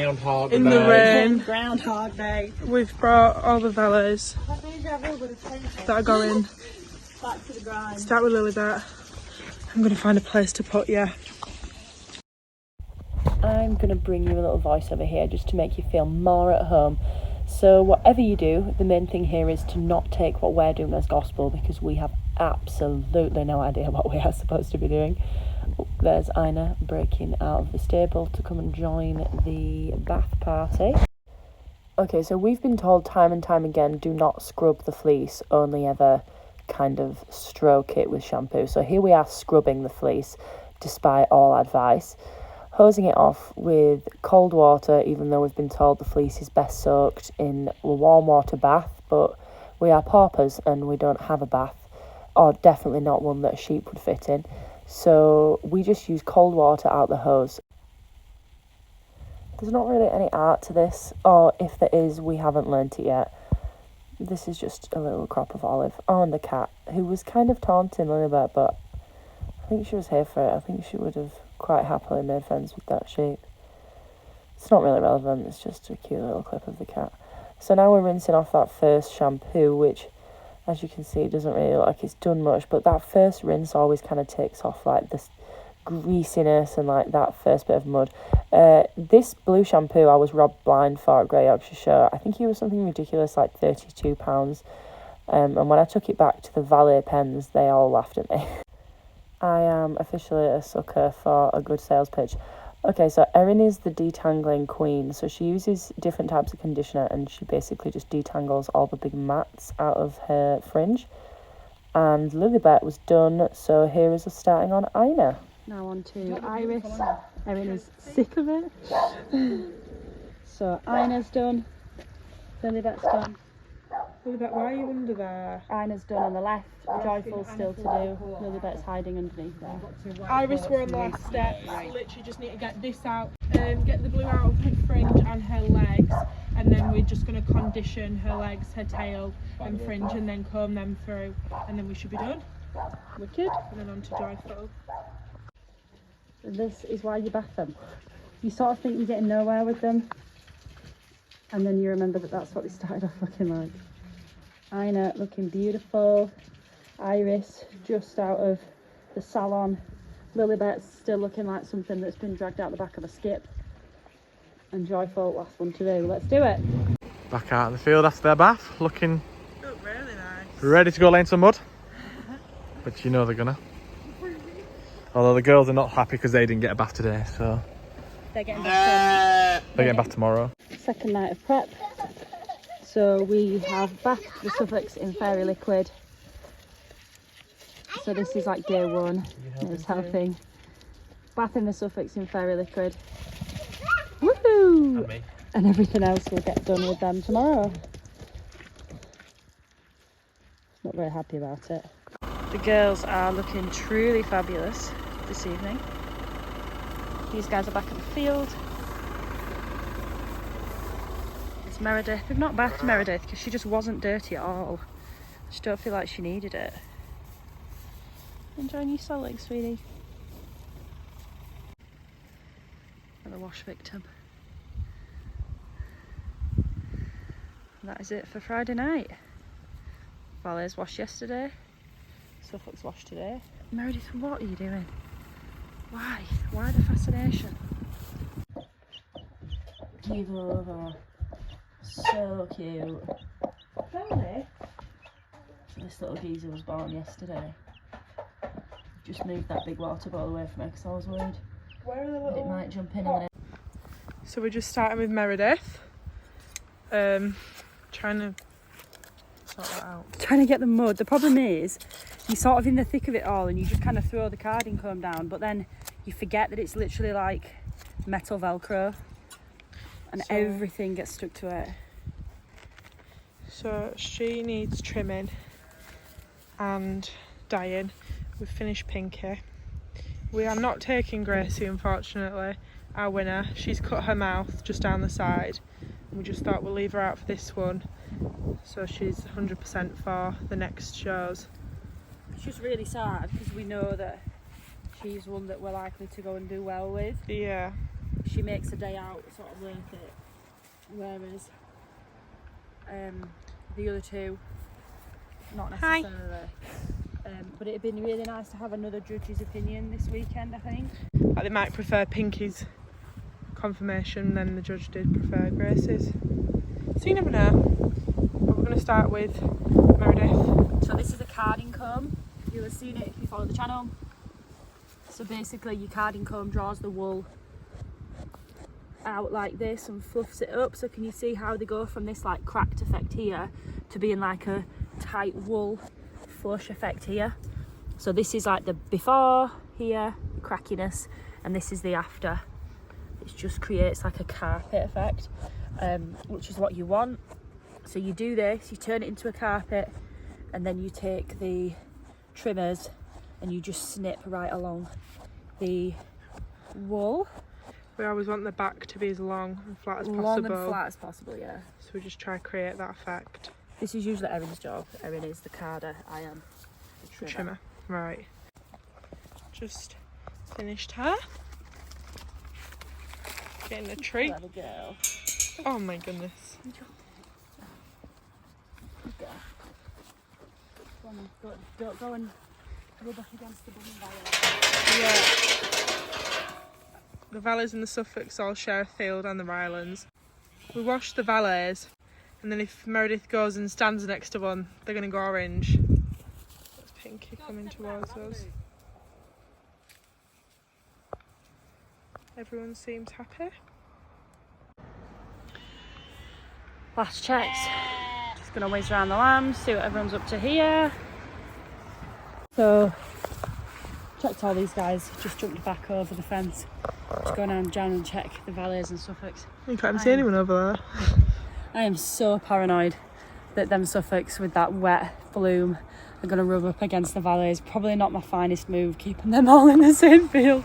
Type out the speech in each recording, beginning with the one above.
Groundhog in the rain. Groundhog Day. We've brought all the Valais that are going. Back to the grind. Start with Lilibet. I'm going to find a place to put you. I'm going to bring you a little voice over here just to make you feel more at home. So whatever you do, the main thing here is to not take what we're doing as gospel, because we have absolutely no idea what we are supposed to be doing. Oh, there's Ina breaking out of the stable to come and join the bath party. Okay, so we've been told time and time again, do not scrub the fleece, only ever kind of stroke it with shampoo. So here we are scrubbing the fleece despite all advice, hosing it off with cold water, even though we've been told the fleece is best soaked in a warm water bath. But we are paupers and we don't have a bath, or definitely not one that a sheep would fit in, so we just use cold water out the hose. There's not really any art to this, or if there is, we haven't learnt it yet. This is just a little crop of olive. Oh, and the cat, who was kind of taunting Lilibet, but I think she was here for it. I think she would have quite happily made friends with that sheep. It's not really relevant, it's just a cute little clip of the cat. So now we're rinsing off that first shampoo, which, as you can see, doesn't really look like it's done much, but that first rinse always kind of takes off like this greasiness and like that first bit of mud. This blue shampoo I was robbed blind for at Grey Yorkshire Show. I think it was something ridiculous like £32. And when I took it back to the Valais pens, they all laughed at me. I am officially a sucker for a good sales pitch. Okay, so Erin is the detangling queen. So she uses different types of conditioner and she basically just detangles all the big mats out of her fringe. And Lilibet was done, so here is us starting on Ina. Now on to Iris. Erin is sick of it. So Ina's done. Lilibet's done. Lilibet, why are you under there? Ina's done on the left. Joyful's still to do. Lilibet's hiding underneath there. Iris, we're on the last steps. Literally just need to get this out, get the blue out of her fringe and her legs, and then we're just going to condition her legs, her tail and fringe, and then comb them through, and then we should be done. Wicked. And then on to Joyful. This is why you bath them. You sort of think you're getting nowhere with them, and then you remember that that's what they started off looking like. Ina looking beautiful. Iris just out of the salon. Lilibet's still looking like something that's been dragged out the back of a skip. And Joyful, last one to do. Let's do it. Back out in the field after their bath, looking Look really nice. ready to go lay in some mud. But you know they're gonna. Although the girls are not happy because they didn't get a bath today, so They're getting bath they're getting bath tomorrow. Second night of prep. So we have bathed the Suffolks in fairy liquid. So this is like day one. It's helping. Bathing the Suffolks in fairy liquid. Woohoo! And me. And everything else will get done with them tomorrow. Not very happy about it. The girls are looking truly fabulous this evening. These guys are back in the field. It's Meredith. We've not bathed Meredith because she just wasn't dirty at all. I just don't feel like she needed it. Enjoying your solid, sweetie. Another wash victim. And that is it for Friday night. Valais washed yesterday. Suffolk's washed today. Meredith, what are you doing? Why? Why the fascination? Give over. So cute. Really? This little geezer was born yesterday. Just moved that big water bottle away from her because I was worried Where are the that it little... might jump in and So we're just starting with Meredith. Trying to sort that out. trying to get the mud. The problem is you're sort of in the thick of it all and you just kind of throw the carding comb down, but then you forget that it's literally like metal Velcro and So- everything gets stuck to it. So she needs trimming and dyeing. We've finished Pinky. We are not taking Gracie, unfortunately, our winner. She's cut her mouth just down the side. And we just thought we'll leave her out for this one. So she's 100% for the next shows. It's just really sad because we know that she's one that we're likely to go and do well with. Yeah. she makes a day out sort of worth it. Whereas the other two, not necessarily. But it'd been really nice to have another judge's opinion this weekend, I think. Like they might prefer Pinky's confirmation than the judge did prefer Grace's. So you never know. But we're going to start with Meredith. So this is a carding comb. You'll have seen it if you follow the channel. So basically your carding comb draws the wool out like this and fluffs it up. So can you see how they go from this like cracked effect here to being like a tight wool flush effect here? So this is like the before here, crackiness, and this is the after. It just creates like a carpet effect, which is what you want. So you do this, you turn it into a carpet, and then you take the trimmers and you just snip right along the wool. We always want the back to be as long and flat as possible. Long and flat as possible, yeah. So we just try to create that effect. This is usually Erin's job. Erin is the carder, I am the trimmer. Right. Just finished her. Getting a treat. Little girl. Oh my goodness. Go on, don't go and rub up against the bottom violet. Yeah. The Valais and the Suffolks all share a field and the Rylands. We wash the Valais, and then if Meredith goes and stands next to one, they're going to go orange. That's Pinky coming towards us. Everyone seems happy. Last checks. Just gonna whiz around the lambs, see what everyone's up to here. So, checked all these guys, just jumped back over the fence. Just go down and check the Valais and Suffolks. You can't see anyone over there. I am so paranoid that them Suffolks with that wet bloom are gonna rub up against the Valais. Probably not my finest move, keeping them all in the same field.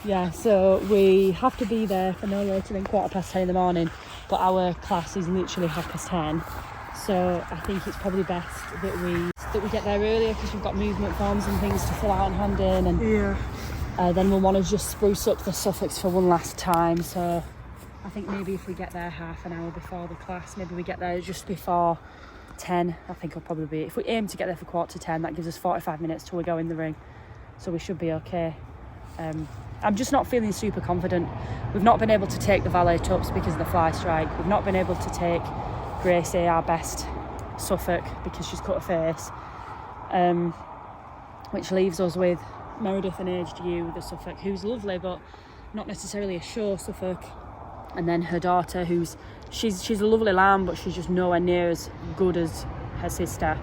Yeah, so we have to be there for no later than 10:15 in the morning, but our class is literally 10:30. So I think it's probably best that we get there earlier, because we've got movement forms and things to fill out and hand in, and then we'll want to just spruce up the Suffolks for one last time. So I think maybe if we get there half an hour before the class, maybe we get there just before 10. I think it'll probably be, if we aim to get there for 10:15, that gives us 45 minutes till we go in the ring, so we should be okay. I'm just not feeling super confident. We've not been able to take the Valais tups because of the fly strike. We've not been able to take Gracie, our best Suffolk, because she's cut her face, which leaves us with Meredith and Aged You, the Suffolk, who's lovely but not necessarily a show Suffolk, and then her daughter, she's a lovely lamb, but she's just nowhere near as good as her sister.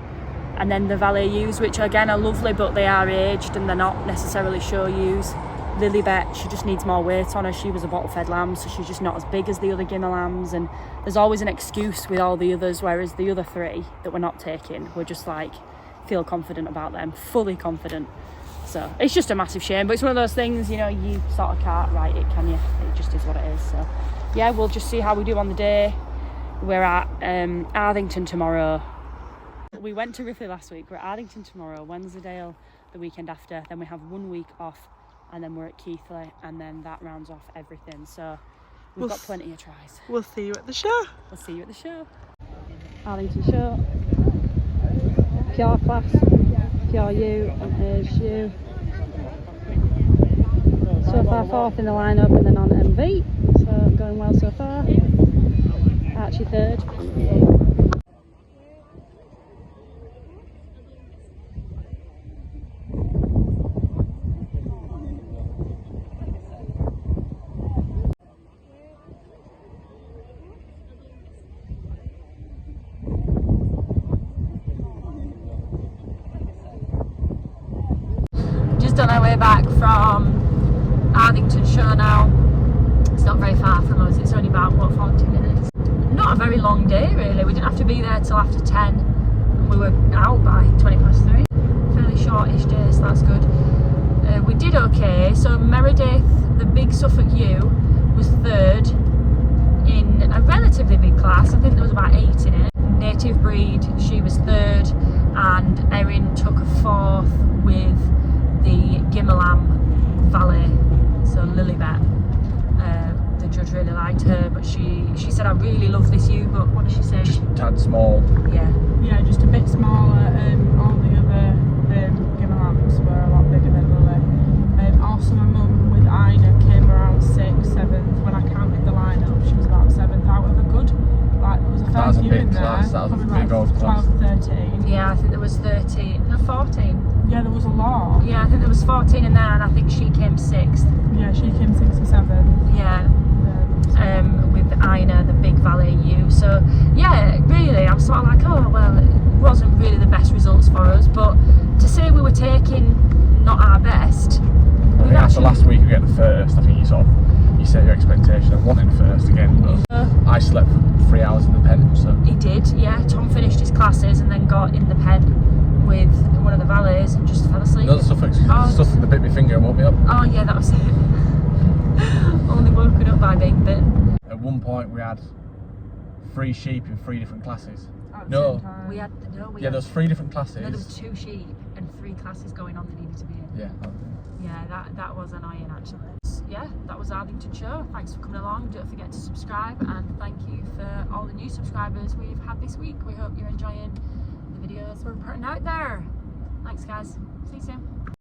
And then the Valais ewes, which again are lovely, but they are aged and they're not necessarily show ewes. Lilybet, she just needs more weight on her. She was a bottle-fed lamb, so she's just not as big as the other Gimmer lambs. And there's always an excuse with all the others, whereas the other three that we're not taking, we're just like, feel confident about them, fully confident. So it's just a massive shame, but it's one of those things, you know, you sort of can't write it, can you? It just is what it is. So yeah, we'll just see how we do on the day. We're at Arthington tomorrow. We went to Ripley last week. We're at Arthington tomorrow, Wensleydale the weekend after. Then we have 1 week off, and then we're at Keighley, and then that rounds off everything. So we've got plenty of tries. We'll see you at the show. We'll see you at the show. Arthington show. Pure class, pure you, and here's you. So far 4th in the lineup, and then on MV. So going well so far. Archie 3rd. On our way back from Arthington show now. It's not very far from us, it's only about 40 minutes. Not a very long day really, we didn't have to be there till after 10 and we were out by 3:20. Fairly shortish day, so that's good. We did okay. So Meredith, the big Suffolk ewe, was 3rd in a relatively big class. I think there was about 8 in it. Native breed, she was 3rd, and Erin took a 4th with the Gimmer lamb Valais, so Lilybet. but what did she say? Just a tad small. Yeah. Yeah, just a bit smaller. All the other gimme lambs were a lot bigger than Lily. Also, my mum with Ina came around 6th, 7th. When I counted the lineup, she was about 7th out of a good. Like, there was a fair few in there. That was a big old class. 12, 13. Yeah, I think there was 13. No, 14. Yeah, there was a lot. Yeah, I think there was 14 in there, and I think she came 6th. Yeah, she came 6th or 7th. Yeah. Yeah, With Ina, the big Valais ewe. So yeah, really, I'm sort of like, oh well, it wasn't really the best results for us, but to say we were taking not our best, I think after last week we get the first, I think you set your expectation of wanting the first again, but I slept for 3 hours in the pen, so. He did, yeah. Tom finished his classes and then got in the pen with one of the valets and just fell asleep. The other stuff that bit my finger and woke me up. Oh yeah, that was it. Only woken up by being bitten. At one point we had 3 sheep in 3 different classes. at the No. same time. We had Yeah, there's 3 different classes. no, there was 2 sheep and 3 classes going on that needed to be in. Yeah. Yeah, that was annoying actually. Yeah, that was Arthington show. Thanks for coming along. Don't forget to subscribe, and thank you for all the new subscribers we've had this week. We hope you're enjoying the videos we're putting out there. Thanks guys. See you soon.